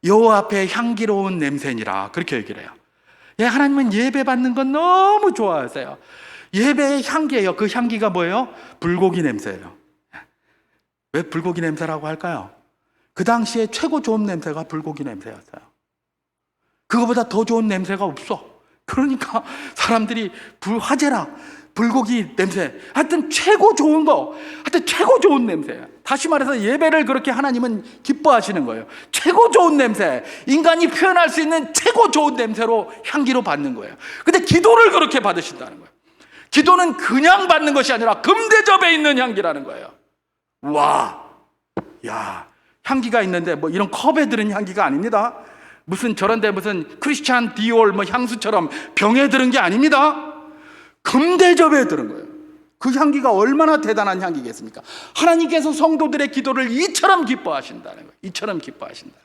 여호와 앞에 향기로운 냄새니라, 그렇게 얘기를 해요. 하나님은 예배 받는 건 너무 좋아하세요. 예배의 향기예요. 그 향기가 뭐예요? 불고기 냄새예요. 왜 불고기 냄새라고 할까요? 그 당시에 최고 좋은 냄새가 불고기 냄새였어요. 그거보다 더 좋은 냄새가 없어. 그러니까 사람들이 화제라, 불고기 냄새, 하여튼 최고 좋은 거, 하여튼 최고 좋은 냄새예요. 다시 말해서 예배를 그렇게 하나님은 기뻐하시는 거예요. 최고 좋은 냄새, 인간이 표현할 수 있는 최고 좋은 냄새로 향기로 받는 거예요. 근데 기도를 그렇게 받으신다는 거예요. 기도는 그냥 받는 것이 아니라 금대접에 있는 향기라는 거예요. 와, 야, 향기가 있는데 뭐 이런 컵에 들은 향기가 아닙니다. 무슨 저런데 무슨 크리스찬 디올 뭐 향수처럼 병에 들은 게 아닙니다. 금대접에 들은 거예요. 그 향기가 얼마나 대단한 향기겠습니까? 하나님께서 성도들의 기도를 이처럼 기뻐하신다는 거예요. 이처럼 기뻐하신다.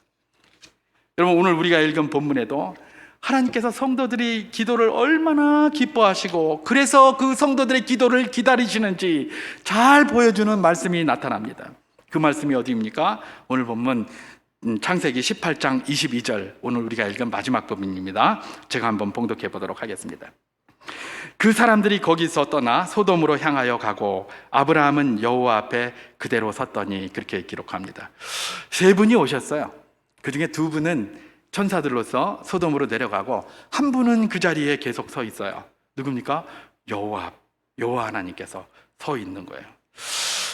여러분 오늘 우리가 읽은 본문에도 하나님께서 성도들이 기도를 얼마나 기뻐하시고 그래서 그 성도들의 기도를 기다리시는지 잘 보여주는 말씀이 나타납니다. 그 말씀이 어디입니까? 오늘 본문 창세기 18장 22절, 오늘 우리가 읽은 마지막 부분입니다. 제가 한번 봉독해 보도록 하겠습니다. 그 사람들이 거기서 떠나 소돔으로 향하여 가고 아브라함은 여호와 앞에 그대로 섰더니, 그렇게 기록합니다. 세 분이 오셨어요. 그 중에 두 분은 천사들로서 소돔으로 내려가고 한 분은 그 자리에 계속 서 있어요. 누굽니까? 여호와 하나님께서 서 있는 거예요.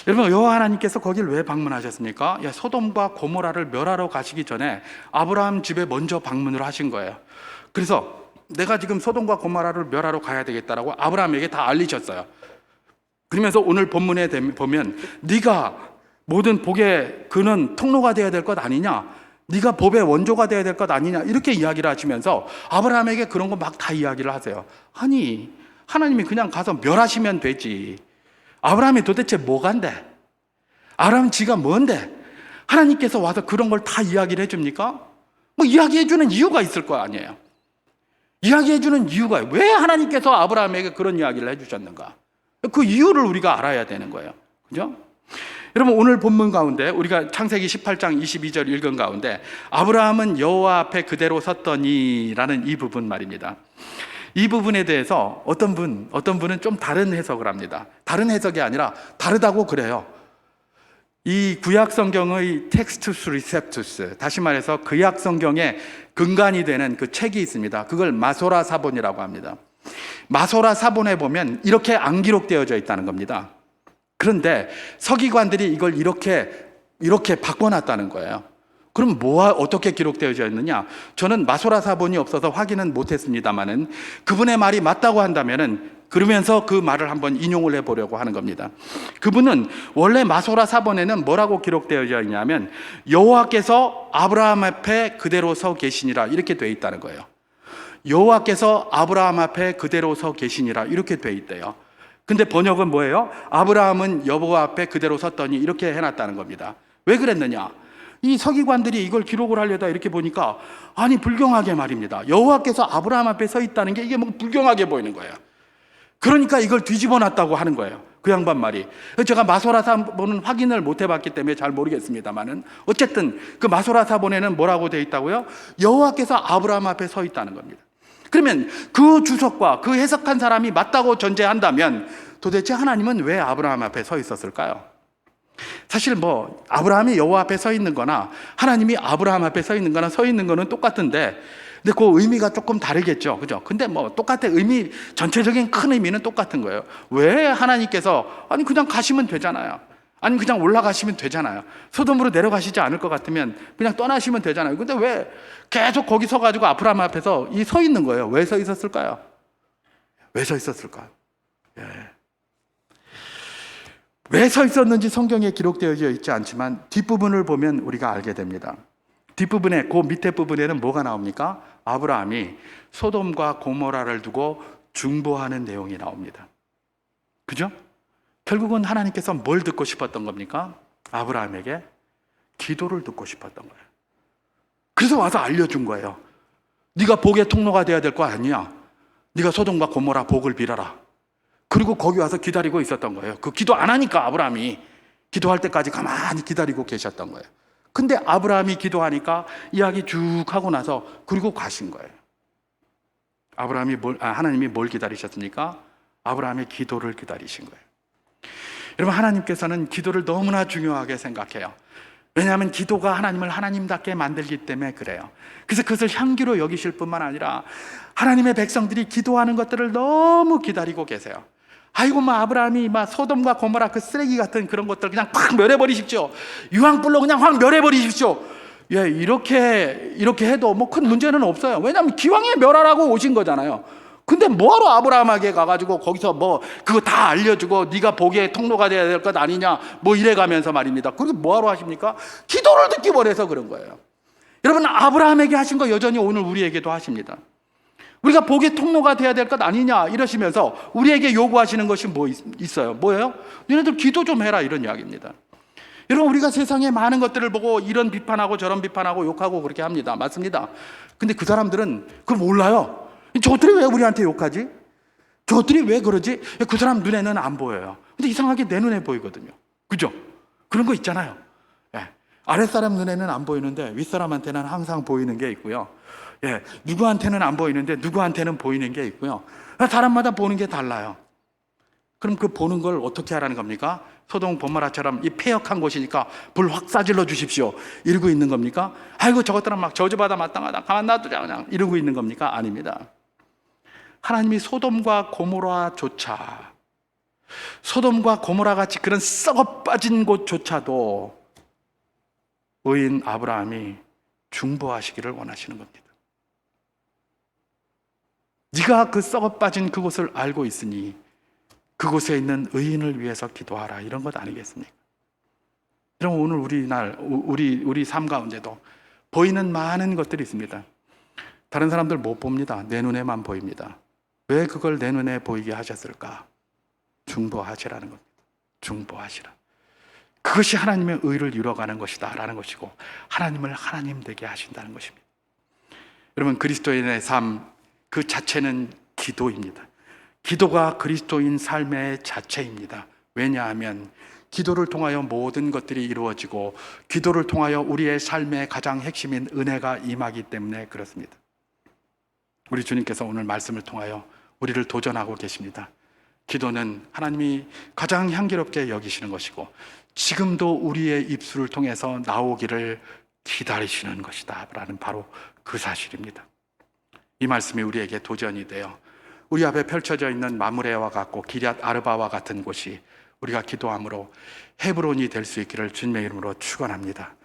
여러분 여호와 하나님께서 거길 왜 방문하셨습니까? 소돔과 고모라를 멸하러 가시기 전에 아브라함 집에 먼저 방문을 하신 거예요. 그래서 내가 지금 소돔과 고모라를 멸하러 가야 되겠다라고 아브라함에게 다 알리셨어요. 그러면서 오늘 본문에 보면 네가 모든 복의 그는 통로가 되어야 될 것 아니냐, 네가 법의 원조가 되어야 될 것 아니냐, 이렇게 이야기를 하시면서 아브라함에게 그런 거 막 다 이야기를 하세요. 아니 하나님이 그냥 가서 멸하시면 되지, 아브라함이 도대체 뭐간데, 아브라함은 지가 뭔데 하나님께서 와서 그런 걸 다 이야기를 해줍니까? 뭐 이야기해주는 이유가 있을 거 아니에요. 이야기해주는 이유가, 왜 하나님께서 아브라함에게 그런 이야기를 해주셨는가, 그 이유를 우리가 알아야 되는 거예요. 그죠? 여러분 오늘 본문 가운데 우리가 창세기 18장 22절 읽은 가운데 아브라함은 여호와 앞에 그대로 섰더니 라는 이 부분 말입니다. 이 부분에 대해서 어떤 분은 좀 다른 해석을 합니다. 다른 해석이 아니라 다르다고 그래요. 이 구약 성경의 텍스투스 리셉투스, 다시 말해서 구약 성경의 근간이 되는 그 책이 있습니다. 그걸 마소라 사본이라고 합니다. 마소라 사본에 보면 이렇게 안 기록되어져 있다는 겁니다. 그런데 서기관들이 이걸 이렇게 바꿔놨다는 거예요. 그럼 어떻게 기록되어져 있느냐? 저는 마소라 사본이 없어서 확인은 못했습니다만은 그분의 말이 맞다고 한다면은 그러면서 그 말을 한번 인용을 해보려고 하는 겁니다. 그분은 원래 마소라 사본에는 뭐라고 기록되어져 있냐면 여호와께서 아브라함 앞에 그대로 서 계시니라, 이렇게 돼 있다는 거예요. 여호와께서 아브라함 앞에 그대로 서 계시니라, 이렇게 돼 있대요. 근데 번역은 뭐예요? 아브라함은 여호와 앞에 그대로 섰더니, 이렇게 해놨다는 겁니다. 왜 그랬느냐? 이 서기관들이 이걸 기록을 하려다 이렇게 보니까, 아니 불경하게 말입니다. 여호와께서 아브라함 앞에 서 있다는 게 이게 뭐 불경하게 보이는 거예요. 그러니까 이걸 뒤집어 놨다고 하는 거예요. 그 양반 말이. 제가 마소라사본은 확인을 못 해봤기 때문에 잘 모르겠습니다만은 어쨌든 그 마소라사본에는 뭐라고 되어 있다고요? 여호와께서 아브라함 앞에 서 있다는 겁니다. 그러면 그 주석과 그 해석한 사람이 맞다고 전제한다면 도대체 하나님은 왜 아브라함 앞에 서 있었을까요? 사실 뭐 아브라함이 여호와 앞에 서 있는 거나 하나님이 아브라함 앞에 서 있는 거나 서 있는 거는 똑같은데 근데 그 의미가 조금 다르겠죠. 그죠? 근데 뭐 똑같아. 의미, 전체적인 큰 의미는 똑같은 거예요. 왜 하나님께서 아니 그냥 가시면 되잖아요. 아니 그냥 올라가시면 되잖아요. 소돔으로 내려가시지 않을 것 같으면 그냥 떠나시면 되잖아요. 근데 왜 계속 거기 서가지고 아브라함 앞에서 서 있는 거예요? 왜 서 있었을까요? 왜 서 있었을까요? 예. 왜 서 있었는지 성경에 기록되어져 있지 않지만 뒷부분을 보면 우리가 알게 됩니다. 뒷부분에, 그 밑에 부분에는 뭐가 나옵니까? 아브라함이 소돔과 고모라를 두고 중보하는 내용이 나옵니다. 그죠? 결국은 하나님께서 뭘 듣고 싶었던 겁니까? 아브라함에게 기도를 듣고 싶었던 거예요. 그래서 와서 알려준 거예요. 네가 복의 통로가 돼야 될 거 아니야. 네가 소돔과 고모라 복을 빌어라. 그리고 거기 와서 기다리고 있었던 거예요. 그 기도 안 하니까 아브라함이 기도할 때까지 가만히 기다리고 계셨던 거예요. 근데 아브라함이 기도하니까 이야기 쭉 하고 나서 그리고 가신 거예요. 하나님이 뭘 기다리셨습니까? 아브라함의 기도를 기다리신 거예요. 여러분, 하나님께서는 기도를 너무나 중요하게 생각해요. 왜냐하면 기도가 하나님을 하나님답게 만들기 때문에 그래요. 그래서 그것을 향기로 여기실 뿐만 아니라 하나님의 백성들이 기도하는 것들을 너무 기다리고 계세요. 아이고, 아브라함이 소돔과 고모라 그 쓰레기 같은 그런 것들 그냥 확 멸해버리십시오. 유황불로 그냥 확 멸해버리십시오. 예, 이렇게 해도 뭐 큰 문제는 없어요. 왜냐하면 기왕에 멸하라고 오신 거잖아요. 근데 뭐하러 아브라함에게 가가지고 거기서 그거 다 알려주고 네가 복의 통로가 돼야 될 것 아니냐 이래가면서 말입니다. 그리고 뭐하러 하십니까? 기도를 듣기 원해서 그런 거예요. 여러분, 아브라함에게 하신 거 여전히 오늘 우리에게도 하십니다. 우리가 복의 통로가 돼야 될 것 아니냐 이러시면서 우리에게 요구하시는 것이 있어요. 뭐예요? 너네들 기도 좀 해라, 이런 이야기입니다. 여러분, 우리가 세상에 많은 것들을 보고 이런 비판하고 저런 비판하고 욕하고 그렇게 합니다. 맞습니다. 근데 그 사람들은 그걸 몰라요. 저들이 왜 우리한테 욕하지? 저들이 왜 그러지? 그 사람 눈에는 안 보여요. 근데 이상하게 내 눈에 보이거든요. 그죠? 그런 거 있잖아요. 예. 아랫사람 눈에는 안 보이는데 윗사람한테는 항상 보이는 게 있고요. 예. 누구한테는 안 보이는데 누구한테는 보이는 게 있고요. 사람마다 보는 게 달라요. 그럼 그 보는 걸 어떻게 하라는 겁니까? 소돔 고모라처럼 이 폐역한 곳이니까 불 확 싸질러 주십시오, 이러고 있는 겁니까? 아이고, 저것들은 막 저주받아 마땅하다, 가만 놔두자, 그냥 이러고 있는 겁니까? 아닙니다. 하나님이 소돔과 고모라조차, 소돔과 고모라 같이 그런 썩어 빠진 곳조차도 의인 아브라함이 중보하시기를 원하시는 겁니다. 네가 그 썩어 빠진 그곳을 알고 있으니 그곳에 있는 의인을 위해서 기도하라, 이런 것 아니겠습니까? 여러분, 오늘 우리 삶 가운데도 보이는 많은 것들이 있습니다. 다른 사람들 못 봅니다. 내 눈에만 보입니다. 왜 그걸 내 눈에 보이게 하셨을까? 중보하시라는 겁니다. 중보하시라. 그것이 하나님의 의를 이루어가는 것이다 라는 것이고, 하나님을 하나님 되게 하신다는 것입니다. 여러분, 그리스도인의 삶 그 자체는 기도입니다. 기도가 그리스도인 삶의 자체입니다. 왜냐하면 기도를 통하여 모든 것들이 이루어지고 기도를 통하여 우리의 삶의 가장 핵심인 은혜가 임하기 때문에 그렇습니다. 우리 주님께서 오늘 말씀을 통하여 우리를 도전하고 계십니다. 기도는 하나님이 가장 향기롭게 여기시는 것이고 지금도 우리의 입술을 통해서 나오기를 기다리시는 것이다 라는 바로 그 사실입니다. 이 말씀이 우리에게 도전이 되어 우리 앞에 펼쳐져 있는 마므레와 같고 기럇 아르바와 같은 곳이 우리가 기도함으로 헤브론이 될 수 있기를 주님의 이름으로 축원합니다.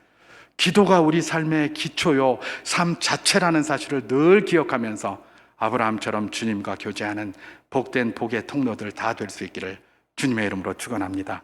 기도가 우리 삶의 기초요, 삶 자체라는 사실을 늘 기억하면서 아브라함처럼 주님과 교제하는 복된 복의 통로들 다 될 수 있기를 주님의 이름으로 축원합니다.